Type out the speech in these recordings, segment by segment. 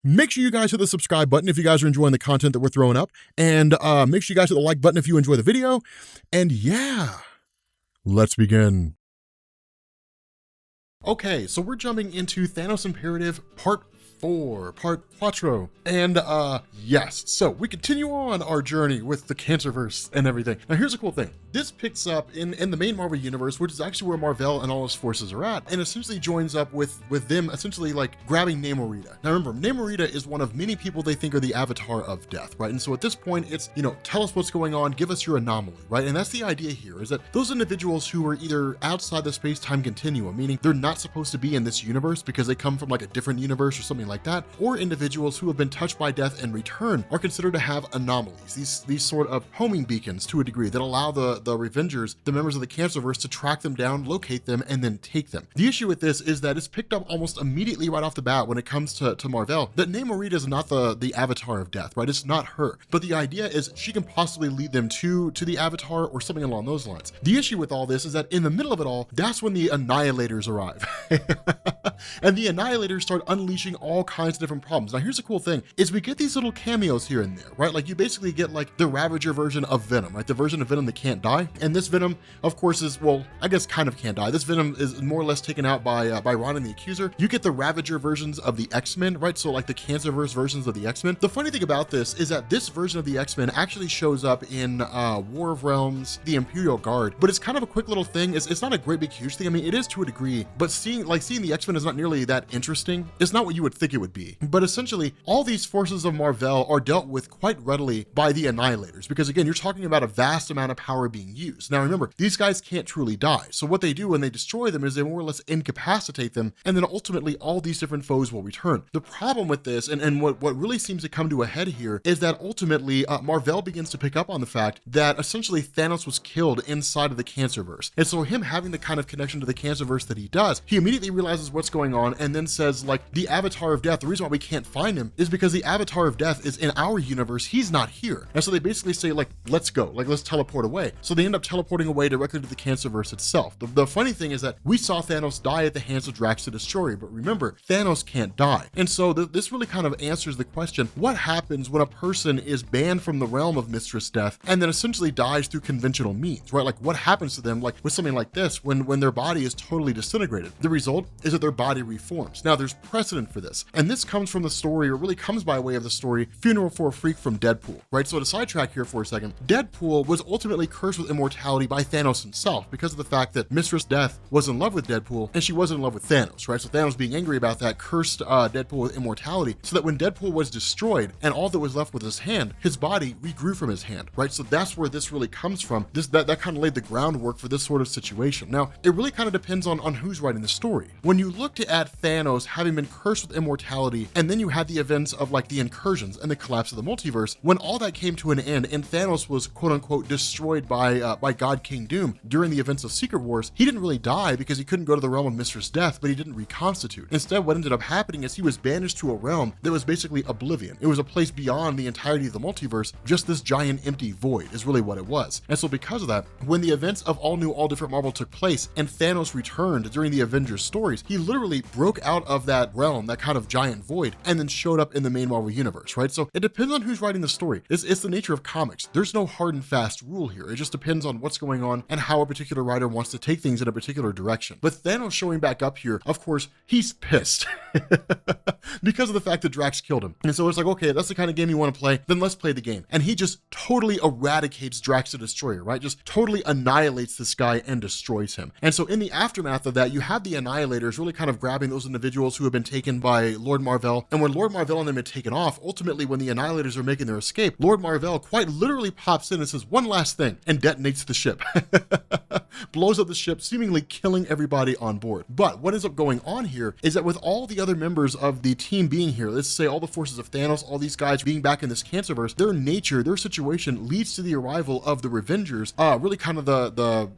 Make sure you guys hit the subscribe button if you guys are enjoying the content that we're throwing up. And make sure you guys hit the like button if you enjoy the video. And yeah, let's begin. Okay, so we're jumping into Thanos Imperative Part 4. And yes, so we continue on our journey with the Cancerverse and everything. Now here's a cool thing. This picks up in the main Marvel universe, which is actually where Mar-Vell and all his forces are at, and essentially joins up with them essentially like grabbing Namorita. Now remember, Namorita is one of many people they think are the avatar of death, right? And so at this point, it's, you know, tell us what's going on, give us your anomaly, right? And that's the idea here, is that those individuals who are either outside the space-time continuum, meaning they're not supposed to be in this universe because they come from like a different universe or something like that, or individuals who have been touched by death and return are considered to have anomalies, these sort of homing beacons to a degree that allow the Revengers, the members of the Cancerverse, to track them down, locate them, and then take them. The issue with this is that it's picked up almost immediately right off the bat when it comes to Mar-Vell that Namorita is not the avatar of death, right? It's not her. But the idea is she can possibly lead them to the avatar or something along those lines. The issue with all this is that in the middle of it all, that's when the Annihilators arrive. And the Annihilators start unleashing all kinds of different problems. Now here's the cool thing, is we get these little cameos here and there, right? Like you basically get like the Ravager version of Venom, right? The version of Venom that can't die. And this Venom, of course, is, well, I guess kind of can't die. This Venom is more or less taken out by Ron and the Accuser. You get the Ravager versions of the X-Men, right? So like the Cancerverse versions of the X-Men. The funny thing about this is that this version of the X-Men actually shows up in War of Realms, the Imperial Guard, but it's kind of a quick little thing. It's not a great big huge thing. I mean, it is to a degree, but seeing the X-Men is not nearly that interesting. It's not what you would think it would be. But essentially, all these forces of Mar-Vell are dealt with quite readily by the Annihilators, because again, you're talking about a vast amount of power being used. Now remember, these guys can't truly die. So what they do when they destroy them is they more or less incapacitate them, and then ultimately all these different foes will return. The problem with this, and what really seems to come to a head here, is that ultimately Mar-Vell begins to pick up on the fact that essentially Thanos was killed inside of the Cancerverse. And so him having the kind of connection to the Cancerverse that he does, he immediately realizes what's going on and then says, like, the Avatar of Death, the reason why we can't find him is because the Avatar of Death is in our universe, he's not here. And so they basically say, like, let's go, like, let's teleport away. So they end up teleporting away directly to the Cancerverse itself. The funny thing is that we saw Thanos die at the hands of Drax the Destroyer, but remember, Thanos can't die. And so this really kind of answers the question, what happens when a person is banned from the realm of Mistress Death and then essentially dies through conventional means, right? Like what happens to them, like with something like this, when their body is totally disintegrated? The result is that their body reforms. Now there's precedent for this, and this comes from the story, or really comes by way of the story, Funeral for a Freak from Deadpool, right? So to sidetrack here for a second, Deadpool was ultimately cursed with immortality by Thanos himself because of the fact that Mistress Death was in love with Deadpool and she wasn't in love with Thanos, right? So Thanos, being angry about that, cursed Deadpool with immortality, so that when Deadpool was destroyed and all that was left with his hand, his body regrew from his hand, right? So that's where this really comes from. That kind of laid the groundwork for this sort of situation. Now, it really kind of depends on who's writing the story. When you looked at Thanos having been cursed with immortality, and then you had the events of like the incursions and the collapse of the multiverse, when all that came to an end and Thanos was quote unquote destroyed by God King Doom during the events of Secret Wars, he didn't really die because he couldn't go to the realm of Mistress Death, but he didn't reconstitute. Instead, what ended up happening is he was banished to a realm that was basically oblivion. It was a place beyond the entirety of the multiverse. Just this giant empty void is really what it was. And so because of that, when the events of All New, All Different Marvel took place and Thanos returned during the Avengers stories, he literally broke out of that realm, that kind of giant void, and then showed up in the main Marvel universe, right? So it depends on who's writing the story. It's the nature of comics. There's no hard and fast rule here. It just depends on what's going on and how a particular writer wants to take things in a particular direction. But Thanos showing back up here, of course, he's pissed because of the fact that Drax killed him. And so it's like, okay, that's the kind of game you want to play, then let's play the game. And he just totally eradicates Drax the Destroyer, right? Just totally annihilates this guy and destroys him. And so in the aftermath of that, you have the Annihilators really kind of grabbing those individuals who have been taken by Lord Mar-Vell. And when Lord Mar-Vell and them had taken off, ultimately when the Annihilators are making their escape, Lord Mar-Vell quite literally pops in and says one last thing and detonates the ship. Blows up the ship, seemingly killing everybody on board. But what ends up going on here is that with all the other members of the team being here, let's say all the forces of Thanos, all these guys being back in this Cancerverse, their nature, their situation leads to the arrival of the Revengers, really kind of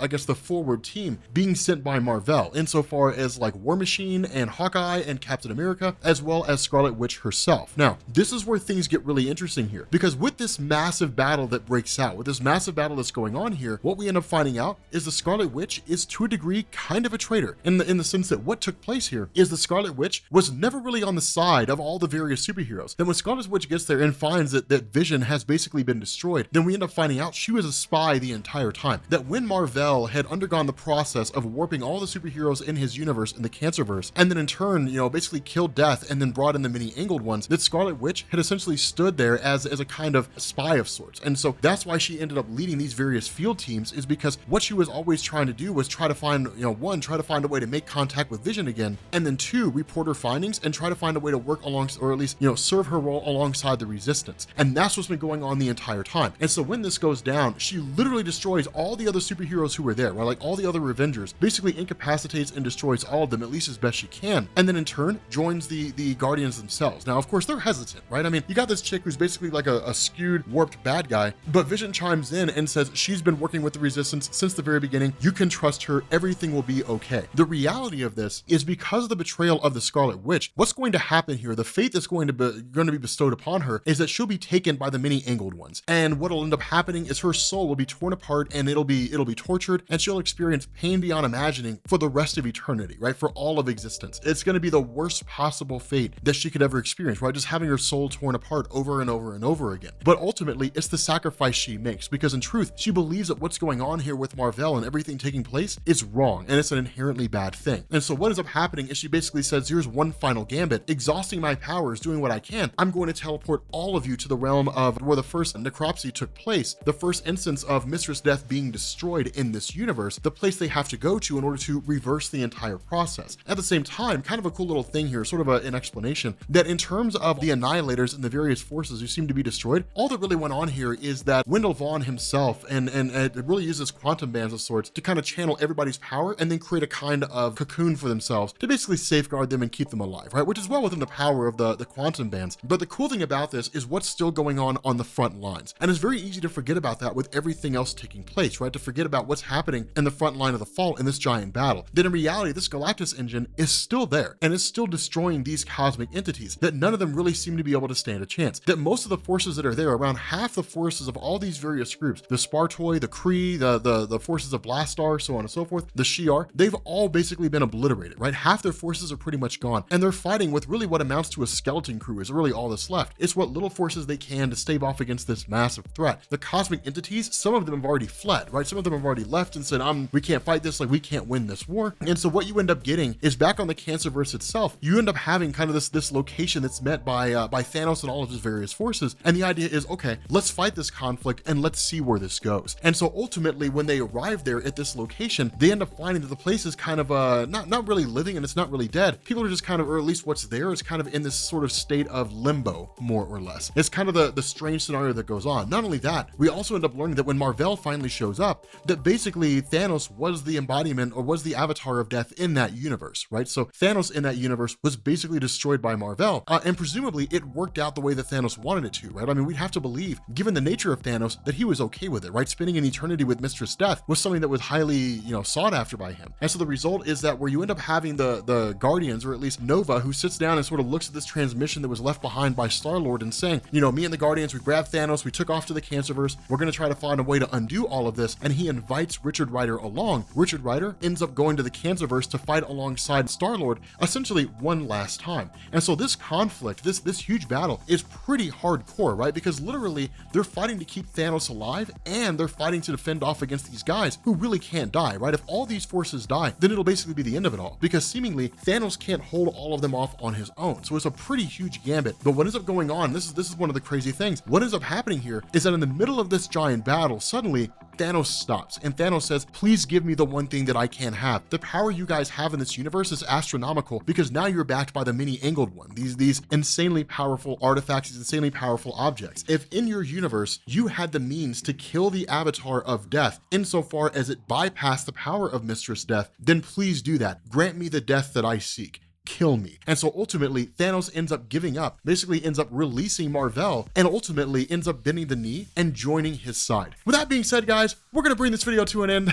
I guess the forward team being sent by Mar-Vell, insofar as like War Machine and Hawkeye and Captain America, as well as Scarlet Witch herself. Now, this is where things get really interesting here, because with this massive battle that breaks out, with this massive battle that's going on here, what we end up finding out is the Scarlet Witch is to a degree kind of a traitor in the sense that what took place here is the Scarlet Witch was never really on the side of all the various superheroes. Then when Scarlet Witch gets there and finds that Vision has basically been destroyed, then we end up finding out she was a spy the entire time. That when Mar-Vell had undergone the process of warping all the superheroes in his universe in the Cancerverse, and then in turn, basically killed Death and then brought in the many angled ones, that Scarlet Witch had essentially stood there as a kind of spy of sorts. And so that's why she ended up leading these various field teams, is because what she was always trying to do was try to find, one, try to find a way to make contact with Vision again, and then two, report her findings and try to find a way to work along, or at least, serve her role alongside the Resistance. And that's what's been going on the entire time. And so when this goes down, she literally destroys all the other superheroes who were there, right? Like all the other Avengers, basically incapacitates and destroys all of them, at least as best she can. And then in turn, joins the Guardians themselves. Now, of course, they're hesitant, right? I mean, you got this chick who's basically like a skewed, warped bad guy, but Vision chimes in and says she's been working with the Resistance since the very beginning. You can trust her. Everything will be okay. The reality of this is because of the betrayal of the Scarlet Witch, what's going to happen here, the fate that's going to be bestowed upon her, is that she'll be taken by the many angled ones. And what'll end up happening is her soul will be torn apart and it'll be tortured, and she'll experience pain beyond imagining for the rest of eternity, right? For all of existence. It's going to be the worst possible fate that she could ever experience, right? Just having her soul torn apart over and over and over again. But ultimately, it's the sacrifice she makes, because in truth, she believes that what's going on here with Mar-Vell and everything taking place is wrong, and it's an inherently bad thing. And so what ends up happening is she basically says, here's one final gambit, exhausting my powers, doing what I can. I'm going to teleport all of you to the realm of where the first necropsy took place, the first instance of Mistress Death being destroyed in this universe, the place they have to go to in order to reverse the entire process. At the same time, kind of a cool little thing here, sort of an explanation, that in terms of the Annihilators and the various forces who seem to be destroyed, all that really went on here is that Wendell Vaughn himself and it really uses quantum bands of sorts to kind of channel everybody's power and then create a kind of cocoon for themselves to basically safeguard them and keep them alive, right? Which is well within the power of the quantum bands. But the cool thing about this is what's still going on the front lines. And it's very easy to forget about that with everything else taking place, right? To forget about what's happening in the front line of the Fall in this giant battle. Then in reality, this Galactus engine is still there and is still destroying these cosmic entities that none of them really seem to be able to stand a chance. That most of the forces that are there, around half the forces of all these various groups, the Spartoi, the Kree, the forces of Blastar, so on and so forth, the Shi'ar, they've all basically been obliterated, right? Half their forces are pretty much gone, and they're fighting with really what amounts to a skeleton crew is really all that's left. It's what little forces they can to stave off against this massive threat. The cosmic entities, some of them have already fled, right? Some of them have already left and said, we can't fight this, like we can't win this war. And so what you end up getting is back on the Cancerverse itself, you end up having kind of this location that's met by Thanos and all of his various forces. And the idea is, okay, let's fight this conflict and let's see where this goes. And so ultimately, when they arrive there at this location, they end up finding that the place is kind of not really living and it's not really dead. People are just kind of, or at least what's there is kind of in this sort of state of limbo, more or less. It's kind of the strange scenario that goes on. Not only that, we also end up learning that when Mar-Vell finally shows up, that basically Thanos was the embodiment or was the avatar of death in that universe, right? So Thanos in that universe was basically destroyed by Mar-Vell, and presumably it worked out the way that Thanos wanted it to, right? I mean, we'd have to believe, given the nature of Thanos, that he was okay with it, right? Spending an eternity with Mistress Death was something that was highly, sought after by him. And so the result is that where you end up having the Guardians, or at least Nova, who sits down and sort of looks at this transmission that was left behind by Star-Lord and saying, me and the Guardians, we grabbed Thanos, we took off to the Cancerverse, we're going to try to find a way to undo all of this, and he invites Richard Rider along. Richard Rider ends up going to the Cancerverse to fight alongside Star-Lord, essentially one last time. And so this conflict, this huge battle is pretty hardcore, right? Because literally they're fighting to keep Thanos alive, and they're fighting to defend off against these guys who really can't die, right? If all these forces die, then it'll basically be the end of it all, because seemingly Thanos can't hold all of them off on his own. So it's a pretty huge gambit. But what ends up going on, this is one of the crazy things. What ends up happening here is that in the middle of this giant battle, suddenly Thanos stops, and Thanos says, please give me the one thing that I can't have. The power you guys have in this universe is astronomical, because now you're backed by the many angled one, these insanely powerful artifacts, these insanely powerful objects. If in your universe you had the means to kill the avatar of death insofar as it bypassed the power of Mistress Death, then please do that. Grant me the death that I seek. Kill me. And so ultimately Thanos ends up giving up, basically ends up releasing Mar-Vell, and ultimately ends up bending the knee and joining his side. With that being said, guys, we're going to bring this video to an end.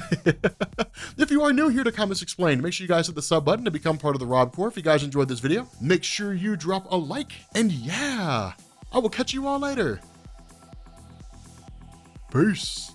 If you are new here to Comics Explained, make sure you guys hit the sub button to become part of the Rob Corps. If you guys enjoyed this video, make sure you drop a like, and yeah, I will catch you all later. Peace.